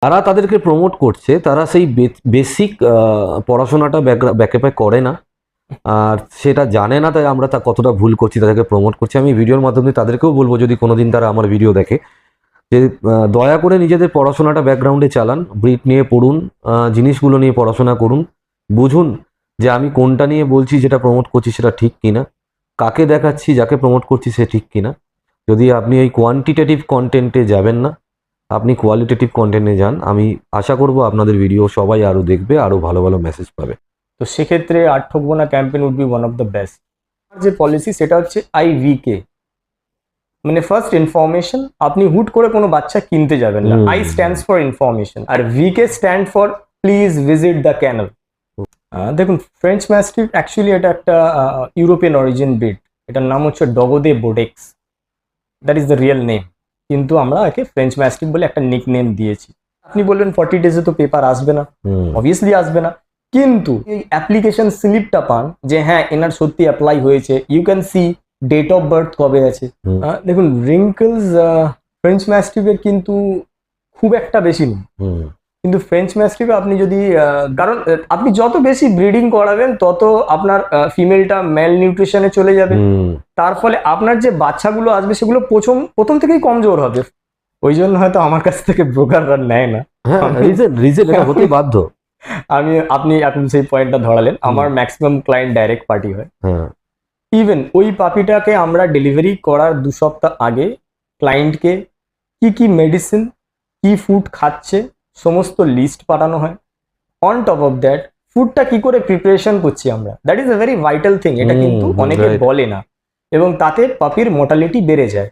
তারা তাদেরকে প্রমোট করছে, তারা সেই বেসিক পড়াশোনাটা ব্যাকআপে করে না, আর সেটা জানে না, তাই আমরা তা কতটা ভুল করছি তাদেরকে প্রমোট করছি। আমি ভিডিওর মাধ্যমে তাদেরকেও বলবো, যদি কোনোদিন তারা আমার ভিডিও দেখে, যে দয়া করে নিজেদের পড়াশোনাটা ব্যাকগ্রাউন্ডে চালান, ব্রিড নিয়ে পড়ুন, জিনিসগুলো নিয়ে পড়াশোনা করুন, বুঝুন যে আমি কোনটা নিয়ে বলছি, যেটা প্রমোট করছি সেটা ঠিক কিনা, কাকে দেখাচ্ছি, যাকে প্রমোট করছি সে ঠিক কিনা। যদি আপনি এই কোয়ান্টিটেটিভ কন্টেন্টে যাবেন না, আপনি কোয়ালিটেটিভ কন্টেন্টে যান, আমি আশা করব আপনাদের ভিডিও সবাই আরও দেখবে, আরও ভালো ভালো মেসেজ পাবে। তো সেক্ষেত্রে আর ঠকবো না campaign would be one of the best. যে পলিসি সেটা হচ্ছে IVK, মানে ফার্স্ট ইনফরমেশন। আপনি হুট করে কোনো বাচ্চা কিনতে যাবেন না। I স্ট্যান্ডস ফর ইনফরমেশন, আর VK stand for please visit the channel. দেখুন, ফ্রেঞ্চ ম্যাস্টিফ অ্যাকচুয়ালি এটা একটা ইউরোপিয়ান অরিজিন ব্রিড। এটার নাম হচ্ছে Dogue de Bordeaux, that is the real name, কিন্তু আমরা একে ফ্রেঞ্চ ম্যাস্টিফ বলে একটা নিক নেম দিয়েছি। আপনি বলবেন 40 ডেজে তো পেপার আসবে না, অবভিয়াসলি আসবে না, কিন্তু এই অ্যাপ্লিকেশন স্লিপটা পান যে হ্যাঁ এনার সত্যি অ্যাপ্লাই হয়েছে, you can see date of birth কবে আছে। দেখুন, রিঙ্কলস ফ্রেঞ্চ ম্যাস্টিফের কিন্তু খুব একটা বেশি নেই, কিন্তু ফ্রেঞ্চ ম্যাস্টিফে আপনি যদি কারণ আপনি যত বেশি ব্রিডিং করাবেন তত আপনার ফিমেলটা ম্যাল নিউট্রিশনে চলে যাবে, তার ফলে আপনার যে বাচ্চাগুলো আসবে সেগুলো প্রথম থেকেই কমজোর হবে। ওই জন্য হয়তো আমার কাছ থেকে ব্রোকাররা নেয় না। হতেই বাধ্য। আপনি সেই পয়েন্টটা ধরালেন। আমার ম্যাক্সিমাম ক্লায়েন্ট ডাইরেক্ট পার্টি হয়। ইভেন ওই পাপিটাকে আমরা ডেলিভারি করার 2 সপ্তাহ আগে ক্লায়েন্টকে কি কি মেডিসিন, কি ফুড খাচ্ছে সমস্ত লিস্ট পাঠানো হয়। অন টপ অফ দ্যাট, ফুডটা কি করে প্রিপারেশন করছি আমরা, that is a very vital thing. এটা কিন্তু অনেকে বলে না, এবং তাতে পাপির মর্টালিটি বেড়ে যায়।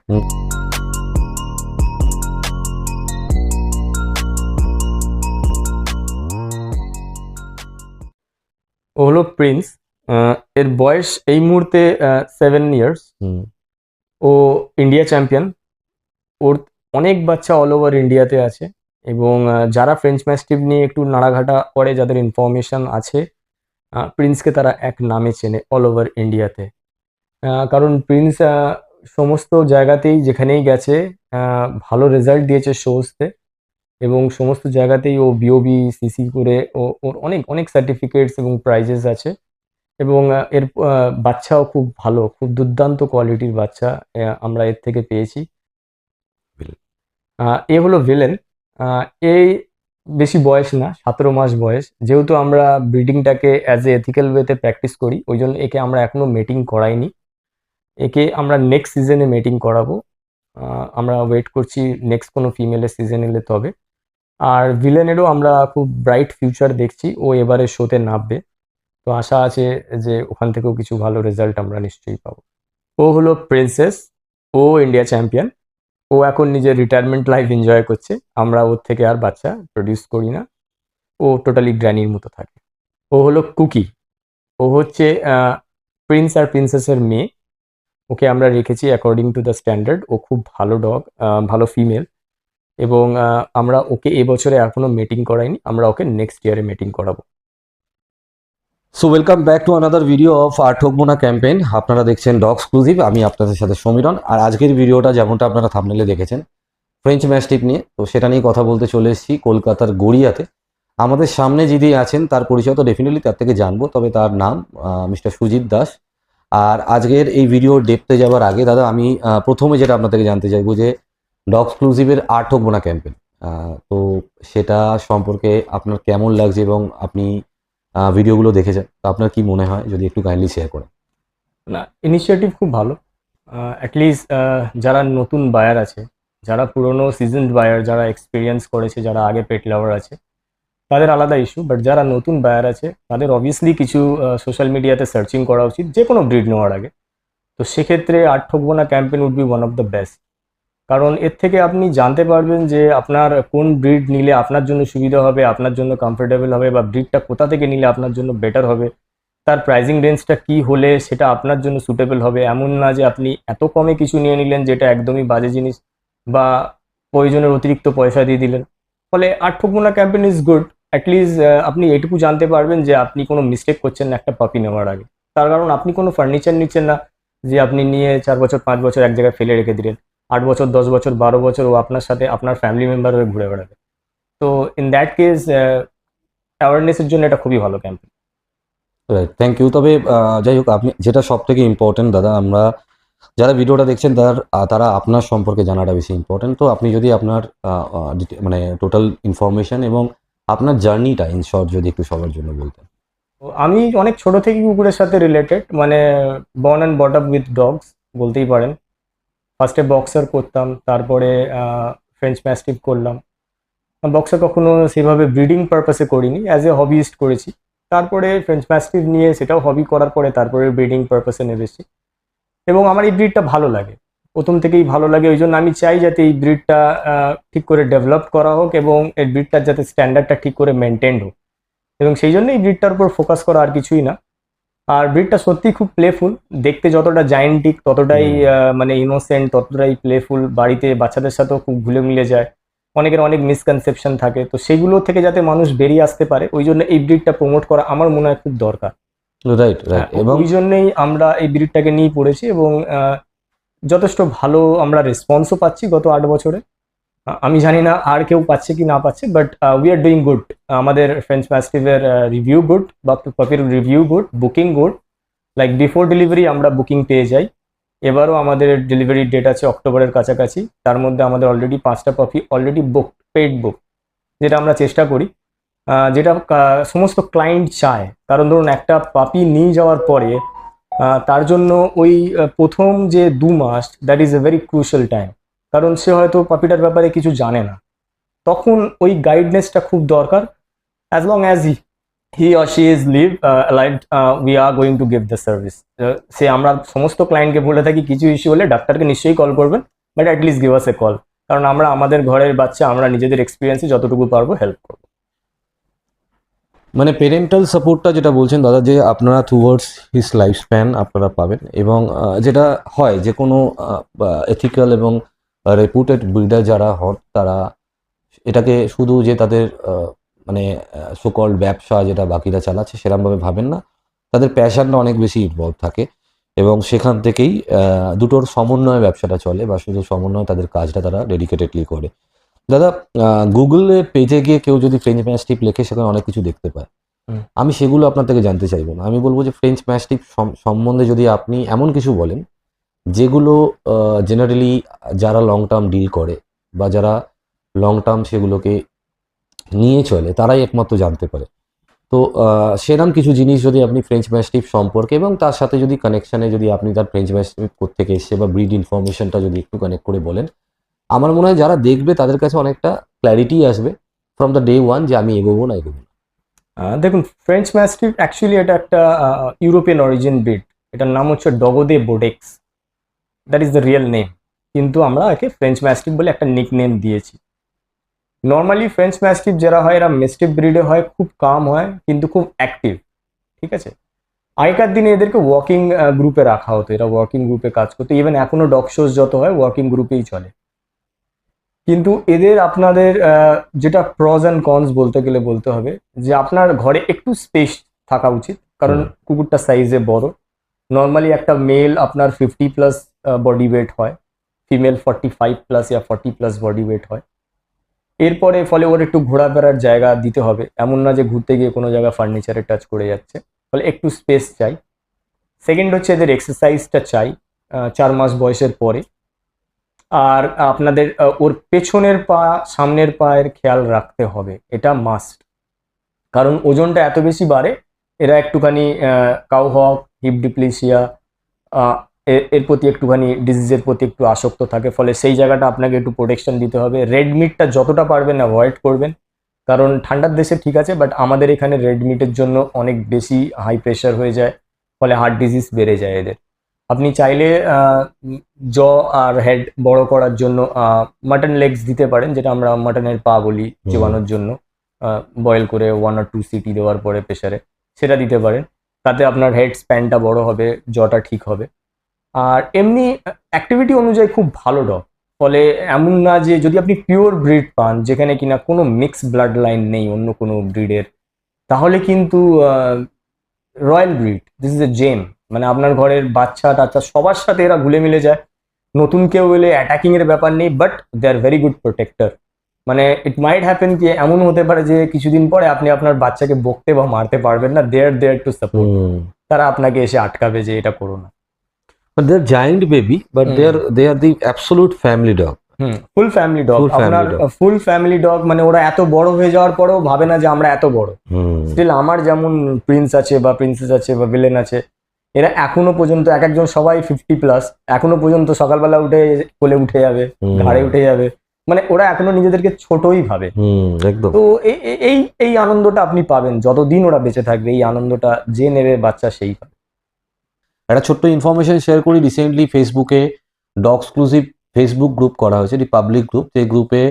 ও হলো প্রিন্স, এর বয়স এই মুহূর্তে 7 ইয়ার্স। ও ইন্ডিয়া চ্যাম্পিয়ন। ওর অনেক বাচ্চা অল ওভার ইন্ডিয়াতে আছে, এবং যারা ফ্রেঞ্চ ম্যাস্টিফ নিয়ে একটু নাড়াঘাটা করে, যাদের ইনফরমেশন আছে, প্রিন্সকে তারা এক নামে চেনে অল ওভার ইন্ডিয়াতে। কারণ প্রিন্স সমস্ত জায়গাতেই যেখানেই গেছে ভালো রেজাল্ট দিয়েছে শোজতে, এবং সমস্ত জায়গাতেই ও BOB CC করে ওর অনেক অনেক সার্টিফিকেটস এবং প্রাইজেস আছে, এবং এর বাচ্চাও খুব ভালো, খুব দুর্দান্ত কোয়ালিটির বাচ্চা আমরা এর থেকে পেয়েছি। এ হলো ভিলেন। এই বেশি বয়স না, 17 মাস বয়স। যেহেতু আমরা ব্রিডিংটাকে অ্যাজ এ এথিক্যাল ওয়েতে প্র্যাকটিস করি, ওই জন্য একে আমরা এখনো মেটিং করাইনি। একে আমরা নেক্সট সিজনে মেটিং করাবো। আমরা ওয়েট করছি নেক্সট কোনো ফিমেলের সিজন এলে তবে। আর ভিলেনেরও আমরা খুব ব্রাইট ফিউচার দেখছি, ও এবারে শোতে নামবে, তো আশা আছে যে ওখান থেকেও কিছু ভালো রেজাল্ট আমরা নিশ্চয়ই পাবো। ও হলো প্রিন্সেস, ও ইন্ডিয়া চ্যাম্পিয়ন। ও এখন নিজের রিটায়ারমেন্ট লাইফ এনজয় করছে। আমরা ওর থেকে আর বাচ্চা প্রডিউস করি না, ও টোটালি গ্র্যানির মতো থাকে। ও হলো কুকি। ও হচ্ছে প্রিন্স আর প্রিন্সেসের মেয়ে। ওকে আমরা রেখেছি অ্যাকর্ডিং টু দ্য স্ট্যান্ডার্ড। ও খুব ভালো ডগ, ভালো ফিমেল, এবং আমরা ওকে এবছরে এখনো মেটিং করাইনি, আমরা ওকে নেক্সট ইয়ারে মেটিং করাবো। So welcome back to another video of আর ঠকবো না ক্যাম্পেইন। আপনারা দেখছেন ডগ এক্সক্লুসিভ, আমি আপনাদের সাথে সমীরণ। আর আজকের ভিডিওটা যেমনটা আপনারা থাম্বনেলে দেখেছেন, ফ্রেঞ্চ ম্যাস্টিফ নিয়ে। তো সেটা নিয়ে কথা বলতে চলে এসেছি কলকাতার গড়িয়াতে। আমাদের সামনে যিনি আছেন তার পরিচয় তো ডেফিনেটলি তার থেকে জানবো, তবে তার নাম মিস্টার সুজিত দাস। আর আজকের এই ভিডিওর ডেপথে যাওয়ার আগে দাদা, আমি প্রথমে যেটা আপনার থেকে জানতে চাইবো যে ডগ এক্সক্লুসিভের আর ঠকবো না ক্যাম্পেইন, তো সেটা সম্পর্কে আপনার কেমন লাগছে, এবং আপনি ভিডিওগুলো দেখেছেন, তো আপনার কি মনে হয় যদি একটু কাইন্ডলি শেয়ার করেন। না, ইনিশিয়েটিভ খুব ভালো। অ্যাটলিস্ট যারা নতুন বায়ার আছে, যারা পুরনো সিজনড বায়ার, যারা এক্সপিরিয়েন্স করেছে, যারা আগে পেট লাভার আছে, তাদের আলাদা ইস্যু। বাট যারা নতুন বায়ার আছে তাদের অবভিয়াসলি কিছু সোশ্যাল মিডিয়াতে সার্চিং করা উচিত যে কোনো ব্রিড নেওয়ার আগে। তো সেক্ষেত্রে আর ঠকবো না campaign would be one of the best, কারণ এর থেকে আপনি জানতে পারবেন যে আপনার কোন ব্রিড নিলে আপনার জন্য সুবিধা হবে, আপনার জন্য কমফোর্টেবল হবে, বা ব্রিডটা কোথা থেকে নিলে আপনার জন্য বেটার হবে, তার প্রাইজিং রেঞ্জটা কি হলে সেটা আপনার জন্য সুটেবল হবে। এমন না যে আপনি এত কমে কিছু নিয়ে নিলেন যেটা একদমই বাজে জিনিস, বা প্রয়োজনের অতিরিক্ত পয়সা দিয়ে দিলেন। ফলে আর ঠকবো না ক্যাম্পেইন ইজ গুড। অ্যাটলিস্ট আপনি এটুকু জানতে পারবেন যে আপনি কোনো মিস্টেক করছেন না একটা পাপি নেওয়ার আগে। তার কারণ আপনি কোনো ফার্নিচার নিচ্ছেন না যে আপনি নিয়ে 4 বছর 5 বছর এক জায়গায় ফেলে রেখে দিলেন, 8 বছর 10 বছর 12 বছর ও আপনার সাথে আপনার ফ্যামিলি মেম্বার হয়ে ঘুরে বেড়াবে। তো ইন দ্যাট কেস অ্যাওয়ারনেসের জন্য এটা খুবই ভালো ক্যাম্পেইন। Right, thank you. তবে যাই হোক, আপনি যেটা সব থেকে ইম্পর্টেন্ট দাদা, আমরা যারা ভিডিওটা দেখছেন তারা আপনার সম্পর্কে জানাটা বেশি ইম্পর্টেন্ট। তো আপনি যদি আপনার মানে টোটাল ইনফরমেশন এবং আপনার জার্নিটা ইন শর্ট যদি একটু সবার জন্য বলতেন। তো আমি অনেক ছোট থেকে কুকুরের সাথে রিলেটেড, মানে born and bought up with dogs বলতেই পারেন। ফার্স্টে বক্সার করতাম, তারপরে ফ্রেঞ্চ ম্যাস্টিফ করলাম। বক্সার কখনো সেভাবে ব্রিডিং পারপাসে করিনি, অ্যাজ এ হবিস্ট করেছি। তারপরে ফ্রেঞ্চ ম্যাস্টিফ নিয়ে সেটাও হবি করার পরে তারপরে ব্রিডিং পারপাসে নেমেছি। এবং আমার এই ব্রিডটা ভালো লাগে, প্রথম থেকেই ভালো লাগে। ওই জন্য আমি চাই যাতে এই ব্রিডটা ঠিক করে ডেভেলপ করা হোক এবং এই ব্রিডটার যাতে স্ট্যান্ডার্ডটা ঠিক করে মেনটেন্ড হোক, এবং সেই জন্য এই ব্রিডটার উপর ফোকাস করা, আর কিছুই না। আর ব্রিডটা সত্যিই খুব প্লেফুল, দেখতে যতটা জায়েন্টিক ততটাই মানে ইনোসেন্ট, ততটাই প্লেফুল। বাড়িতে বাচ্চাদের সাথেও খুব ঘুলে মিলে যায়। অনেকের অনেক মিসকনসেপশন থাকে, তো সেগুলো থেকে যাতে মানুষ বেরিয়ে আসতে পারে, ওই জন্য এই ব্রিডটা প্রমোট করা আমার মনে হয় খুব দরকার। Right right. এবং ওই জন্যই আমরা এই ব্রিডটাকে নিয়ে পড়েছি এবং যথেষ্ট ভালো আমরা রেসপন্সও পাচ্ছি গত 8 বছরে। আমি জানি না আর কেউ পাচ্ছে কি না পাচ্ছে, but we are doing good. আমাদের ফ্রেঞ্চ ম্যাস্টিভের রিভিউ গুড, বা পাপির review good, booking good. Like before delivery আমরা বুকিং পেয়ে যাই। এবারও আমাদের ডেলিভারি ডেট আছে অক্টোবরের কাছাকাছি। তার মধ্যে আমাদের অলরেডি 5টা পাপি অলরেডি বুক, পেইড বুক, যেটা আমরা চেষ্টা করি, যেটা সমস্ত ক্লায়েন্ট চায়। কারণ ধরুন একটা পাপি নিয়ে যাওয়ার পরে তার জন্য ওই প্রথম যে 2 মাস, that is a very crucial time. কারণ সে হয়তো পাপিটার ব্যাপারে কিছু জানে না, তখন ওই গাইডনেসটা খুব দরকার। As long as he or she is live, we are going to give the service. সে আমরা সমস্ত ক্লায়েন্টকে বলে থাকি কিছু ইস্যু হলে ডাক্তারকে নিশ্চয়ই কল করবেন, but at least give us A call. কারণ আমরা আমাদের ঘরের বাচ্চা আমরা নিজেদের এক্সপিরিয়েন্সে যতটুকু পারবো হেল্প করবো। মানে পেরেন্টাল সাপোর্টটা যেটা বলছেন দাদা, যে আপনারা টুয়ার্ডস হিজ লাইফ স্প্যান আপনারা পাবেন। এবং যেটা হয় যে কোনো এথিক্যাল এবং রেপুটেড ব্রিডার যারা হন, তারা এটাকে শুধু যে তাদের মানে সোকল্ড ব্যবসা যেটা বাকিরা চালাচ্ছে সেরকমভাবে ভাবেন না। তাদের প্যাশনটা অনেক বেশি ইনভলভ থাকে এবং সেখান থেকেই দুটোর সমন্বয়ে ব্যবসাটা চলে, বা শুধু সমন্বয়ে তাদের কাজটা তারা ডেডিকেটেডলি করে। দাদা, গুগলের পেজে গিয়ে কেউ যদি ফ্রেঞ্চ ম্যাস্টিফ লেখে, সেখানে অনেক কিছু দেখতে পায়। আমি সেগুলো আপনার থেকে জানতে চাইবো না। আমি বলবো যে ফ্রেঞ্চ ম্যাস্টিফ সম্বন্ধে যদি আপনি এমন কিছু বলেন যেগুলো জেনারেলি যারা লং টার্ম ডিল করে বা যারা লং টার্ম সেগুলোকে নিয়ে চলে, তারাই একমাত্র জানতে পারে। তো সেরকম কিছু জিনিস যদি আপনি ফ্রেঞ্চ ম্যাস্টিফ সম্পর্কে এবং তার সাথে যদি কানেকশানে যদি আপনি তার ফ্রেঞ্চ ম্যাস্টিফ কোত্থেকে এসছে বা ব্রিড ইনফরমেশনটা যদি একটু কানেক্ট করে বলেন, আমার মনে হয় যারা দেখবে তাদের কাছে অনেকটা ক্ল্যারিটি আসবে ফ্রম দ্য ডে ওয়ান, যে আমি এগোবো না এগোবো না। দেখুন, ফ্রেঞ্চ ম্যাস্টিফ অ্যাকচুয়ালি এটা একটা ইউরোপিয়ান অরিজিন ব্রিড। এটার নাম হচ্ছে Dogue de Bordeaux, that is the real name. কিন্তু আমরা একে ফ্রেঞ্চ ম্যাস্টিফ বলে একটা নিক নেম দিয়েছি। নর্মালি ফ্রেঞ্চ ম্যাস্টিফ যারা হয় এরা মেস্টিফ ব্রিডে হয়, খুব কাম হয় কিন্তু খুব অ্যাক্টিভ। ঠিক আছে, আগেকার দিনে এদেরকে ওয়াকিং গ্রুপে রাখা হতো, এরা ওয়াকিং গ্রুপে কাজ করতো। ইভেন এখনো ডগ শোজ যত হয় ওয়াকিং গ্রুপেই চলে। কিন্তু এদের আপনাদের যেটা প্রজ অ্যান্ড কনস বলতে গেলে বলতে হবে যে আপনার ঘরে একটু স্পেস থাকা উচিত, কারণ কুকুরটা সাইজে বড়। নর্মালি একটা মেল আপনার 50+ বডি ওয়েট হয়, ফিমেল 45+ ইয়া 40+ বডি ওয়েট হয়। এরপরে ফলে ওর একটু ঘোরাফেরার জায়গা দিতে হবে, এমন না যে ঘুরতে গিয়ে কোনো জায়গা ফার্নিচারে টাচ করে যাচ্ছে, ফলে একটু স্পেস চাই। সেকেন্ড হচ্ছে এদের এক্সারসাইজটা চাই 4 মাস বয়সের পরে। আর আপনাদের ওর পেছনের পা সামনের পায়ের খেয়াল রাখতে হবে, এটা মাস্ট। কারণ ওজনটা এত বেশি বাড়ে, এরা একটুখানি কাউহক, হিপ ডিপ্লেসিয়া, এর প্রতি একটুখানি ডিজিজের প্রতি একটু আসক্ত থাকে, ফলে সেই জায়গাটা আপনাকে একটু প্রোটেকশন দিতে হবে। রেড মিটটা যতটা পারবেন অ্যাভয়েড করবেন, কারণ ঠান্ডার দেশে ঠিক আছে, বাট আমাদের এখানে রেড মিটের জন্য অনেক বেশি হাই প্রেশার হয়ে যায়, ফলে হার্ট ডিজিজ বেড়ে যায় এদের। আপনি চাইলে জ আর হেড বড় করার জন্য মাটন লেগস দিতে পারেন, যেটা আমরা মাটনের পা বলি চেবানোর জন্য, বয়েল করে 1 or 2 সিটি দেওয়ার পরে প্রেশারে সেটা দিতে পারেন। তাতে আপনার হেড স্প্যানটা বড় হবে, জটা ঠিক হবে। আর এমনি অ্যাক্টিভিটি অনুযায়ী খুব ভালো ডগ। ফলে এমন না যে যদি আপনি পিওর ব্রিড পান যেখানে কিনা কোনো মিক্স ব্লাড লাইন নেই অন্য কোনো ব্রিডের, তাহলে কিন্তু royal breed, this is a gem. মানে আপনার ঘরের বাচ্চা টাচ্চা সবার সাথে এরা ঘুলে মিলে যায়। নতুন কেউ এলে অ্যাটাকিং এর ব্যাপার নেই, but they are very good protector. মানে ইট মাইট হ্যাপেন কি এমন হতে পারে যে কিছুদিন পরে আপনি আপনার বাচ্চাকে বকতে বা মারতে পারবেন না, দেয়ার টু সাপোর্ট, তারা আপনাকে এসে আটকাবে যে এটা করো না। But they're giant baby, but they are the absolute family dog. Full family dog, Full family আপনার dog. ফুল ফ্যামিলি ডগ, মানে ওরা এত বড় হয়ে যাওয়ার পরেও ভাবে না যে আমরা এত বড়। স্টিল আমার যেমন প্রিন্স আছে বা প্রিন্সেস আছে বা ভিলেন আছে, এরা এখনো পর্যন্ত এক একজন সবাই 50+, এখনো পর্যন্ত সকালবেলা উঠে কোলে উঠে যাবে, ঘাড়ে উঠে যাবে, মানে ওরা এখনো নিজেদেরকে ছোটই ভাবে। একদম। তো এই আনন্দটা আপনি পাবেন যতদিন ওরা বেঁচে থাকবে, এই আনন্দটা যে নেবে বাচ্চা সেই পাবে। একটা ছোট্ট ইনফরমেশন শেয়ার করি, রিসেন্টলি ফেসবুকে ডগ এক্সক্লুসিভ ফেসবুক গ্রুপ করা হয়েছে, এটি পাবলিক গ্রুপ। যে গ্রুপে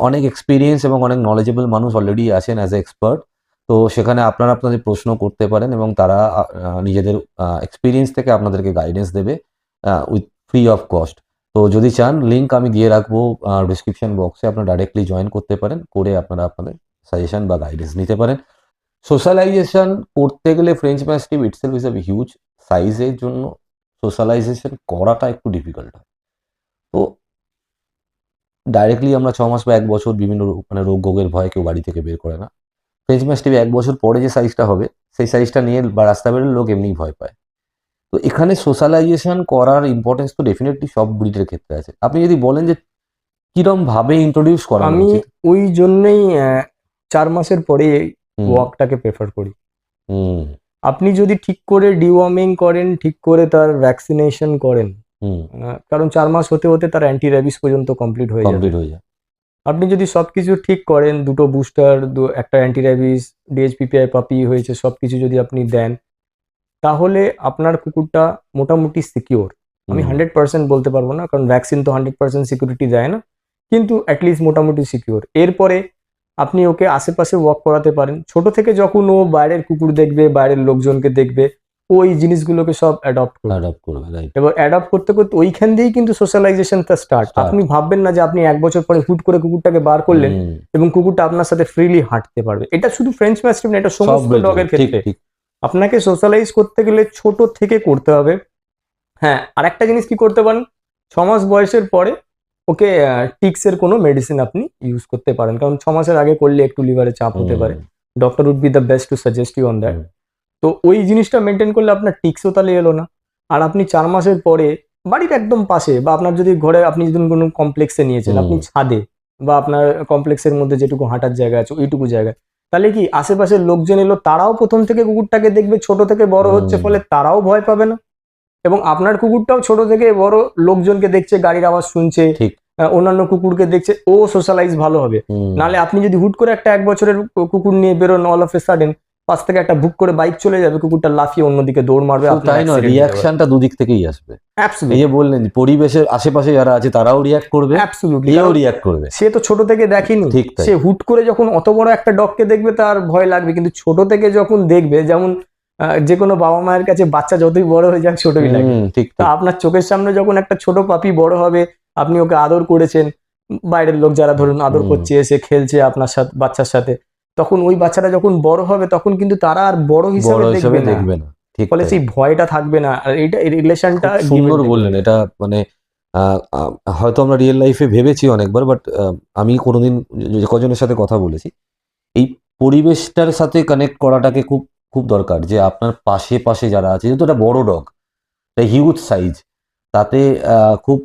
অনেক এক্সপিরিয়েন্স এবং অনেক নলেজেবল মানুষ অলরেডি আছেন অ্যাজ এ এক্সপার্ট। তো সেখানে আপনারা আপনাদের প্রশ্ন করতে পারেন এবং তারা নিজেদের এক্সপিরিয়েন্স থেকে আপনাদেরকে গাইডেন্স দেবে উইথ ফ্রি অফ কস্ট। তো যদি চান লিঙ্ক আমি দিয়ে রাখবো ডিসক্রিপশন বক্সে, আপনারা ডাইরেক্টলি জয়েন করতে পারেন, করে আপনারা আপনাদের সাজেশন বা গাইডেন্স নিতে পারেন। সোশ্যালাইজেশন করতে গেলে French mastiff itself is a huge সাইজের জন্য সোশ্যালাইজেশন করাটা একটু ডিফিকাল্ট হয়। তো ডাইরেক্টলি আমরা 6 মাস বা 1 বছর বিভিন্ন মানে রোগের ভয়ে কেউ বাড়ি থেকে বের করে না। ফ্রেঞ্চ ম্যাস্টিফ 1 বছর পরে যে সাইজটা হবে সেই সাইজটা নিয়ে বা রাস্তা বেরোলে লোক এমনিই ভয় পায়। তো এখানে সোশ্যালাইজেশন করার ইম্পর্টেন্স তো ডেফিনেটলি সব ব্রিডের ক্ষেত্রে আছে। আপনি যদি বলেন যে কিরম ভাবে ইন্ট্রোডিউস করা আমি ওই জন্যই 4 মাসের পরে ওয়াকটাকে প্রেফার করি। আপনি যদি ঠিক করে ডিওয়ার্মিং করেন, ঠিক করে তার ভ্যাকসিনেশন করেন, কারণ 4 মাস হতে হতে তার অ্যান্টি র্যাবিস পর্যন্ত কমপ্লিট হয়ে যায়। আপনি যদি সবকিছু ঠিক করেন, দুটো বুস্টার, একটা অ্যান্টি র্যাবিস, ডিএইচপিপিআই পাপি হয়েছে, সবকিছু যদি আপনি দেন, তাহলে আপনার কুকুরটা মোটামুটি সিকিওর। আমি 100% বলতে পারবো না, কারণ ভ্যাকসিন তো 100% সিকিউরিটি দেয় না, কিন্তু অ্যাটলিস্ট মোটামুটি সিকিওর। এরপরে আপনি ওকে আশেপাশে ওয়াক করাতে পারেন। ছোট থেকে যখন ও বাইরের কুকুর দেখবে, বাইরের লোকজনকে দেখবে, ওই জিনিসগুলোকে সব অ্যাডপ্ট করবে। এবার অ্যাডপ্ট করতে করতে ওইখান দিয়েই কিন্তু সোশ্যালাইজেশনটা স্টার্ট। আপনি ভাববেন না যে আপনি 1 বছর পরে হুট করে কুকুরটাকে বার করলেন এবং কুকুরটা আপনার সাথে ফ্রিলি হাঁটতে পারবে। এটা শুধু ফ্রেঞ্চ ম্যাস্টিফ না, এটা সমস্ত ডগের ক্ষেত্রে। আপনাকে সোশ্যালাইজ করতে গেলে ছোট থেকে করতে হবে। হ্যাঁ, আর একটা জিনিস কি করতে পারেন, 6 মাস বয়সের পরে ওকে টিক্সের কোনো মেডিসিন আপনি ইউজ করতে পারেন, কারণ 6 মাসের আগে করলে একটু লিভারে চাপ হতে পারে। Doctor would be the best to suggest you on that. তো ওই জিনিসটা মেনটেন করলে আপনার টিক্সও তাহলে এলো না। আর আপনি 4 মাসের পরে বাড়ির একদম পাশে, বা আপনার যদি ঘরে আপনি যদি কোনো কমপ্লেক্সে নিয়েছেন, আপনি ছাদে বা আপনার কমপ্লেক্সের মধ্যে যেটুকু হাঁটার জায়গা আছে ওইটুকু জায়গায়, তাহলে কি আশেপাশের লোকজন এলো, তারাও প্রথম থেকে কুকুরটাকে দেখবে, ছোট থেকে বড় হচ্ছে, ফলে তারাও ভয় পাবে না। এবং আপনার কুকুরটাও ছোট থেকে বড় লোকজনকে দেখছে, গাড়ির আওয়াজ শুনছে, অন্যান্য কুকুরকে দেখছে, ও সোশ্যালাইজ ভালো হবে। নালে আপনি যদি হুট করে একটা 1 বছরের কুকুর নিয়ে বেরোন, অল অফ এ সাডেন পাশ থেকে একটা বুক করে বাইক চলে যাবে, কুকুরটা লাফিয়ে অন্যদিকে দৌড় মারবে। তাই নয়, রিয়াকশনটা দুদিক থেকেই আসবে। এই যে বললেন পরিবেশের আশেপাশে যারা আছে তারাও রিয়াক্ট করবে, এও রিয়াক্ট করবে। সে তো ছোট থেকে দেখেনি, সে হুট করে যখন অত বড় একটা ডগকে দেখবে তার ভয় লাগবে, কিন্তু ছোট থেকে যখন দেখবে, যেমন যে কোনো বাবা মায়ের কাছে বাচ্চা যতই বড় হয়ে যাক ছোটই লাগে। তো আপনার চোখের সামনে যখন একটা ছোট পাপি বড় হবে, আপনি ওকে আদর করেছেন, বাইরের লোক যারা ধরুন আদর করছে, এসে খেলছে আপনার সাথে, বাচ্চার সাথে, তখন ওই বাচ্চাটা যখন বড় হবে তখন কিন্তু তারা আর বড় হিসেবে দেখবে না, ফলে সেই ভয়টা থাকবে না। আর এটা রিলেশনটা সুন্দর বললেন। এটা মানে হয়তো আমরা রিয়েল লাইফে ভেবেছি অনেকবার, বাট আমি কোনোদিন কজনের সাথে কথা বলেছি, এই পরিবেশটার সাথে কানেক্ট করাটাকে খুব খুব দরকার। যে আপনার পাশে পাশে যারা আছে, যেহেতু এটা বড় ডগ, হিউজ সাইজ, তাতে খুব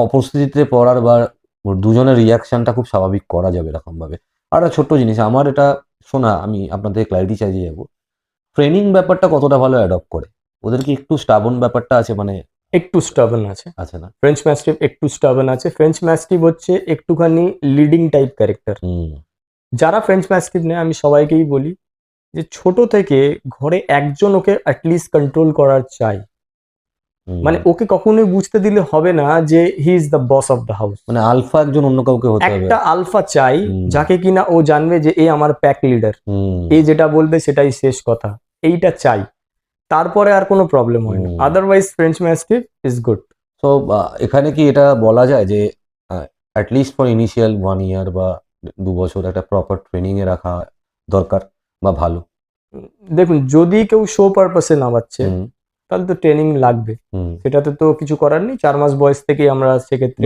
অপস্থিতিতে পড়ার বা দুজনের রিয়াকশনটা খুব স্বাভাবিক করা যাবে এরকম ভাবে। আর একটা ছোট্ট জিনিস আমার এটা শোনা, আমি আপনাদের ক্লারিটি চাইতে যাবো, ট্রেনিং ব্যাপারটা কতটা ভালো অ্যাডপ্ট করে? ওদের কি একটু স্টাবন ব্যাপারটা আছে? মানে একটু স্টাবন আছে না? ফ্রেঞ্চ ম্যাস্টিফ একটু স্টাবন আছে। ফ্রেঞ্চ ম্যাস্টিফ হচ্ছে একটুখানি লিডিং টাইপ ক্যারেক্টার। যারা ফ্রেঞ্চ ম্যাস্টিফ নেয়, আমি সবাইকেই বলি যে ছোট থেকে ঘরে একজন ওকে অ্যাটলিস্ট কন্ট্রোল করার চাই। মানে ওকে কখনোই বুঝতে দিলে হবে না যে he is the boss of the house. মানে আলফা একজন অন্য কাউকে হতে হবে, একটা আলফা চাই যাকে কিনা ও জানবে যে এ আমার প্যাক লিডার, এ যেটা বলবে সেটাই শেষ কথা, এইটা চাই। তারপরে আর কোনো প্রবলেম হয় না। Otherwise French mastiff is good. So এখানে কি এটা বলা যায় যে অ্যাটলিস্ট ফর ইনিশিয়াল 1 ইয়ার বা 2 বছর একটা প্রপার ট্রেনিং এ রাখা দরকার বা ভালো? দেখুন, যদি কেউ শো পারপাসে নামাচ্ছে তাহলে তো ট্রেনিং লাগবে, সেটাতে তো কিছু করার নেই। 4 মাস বয়স থেকে আমরা সেক্ষেত্রে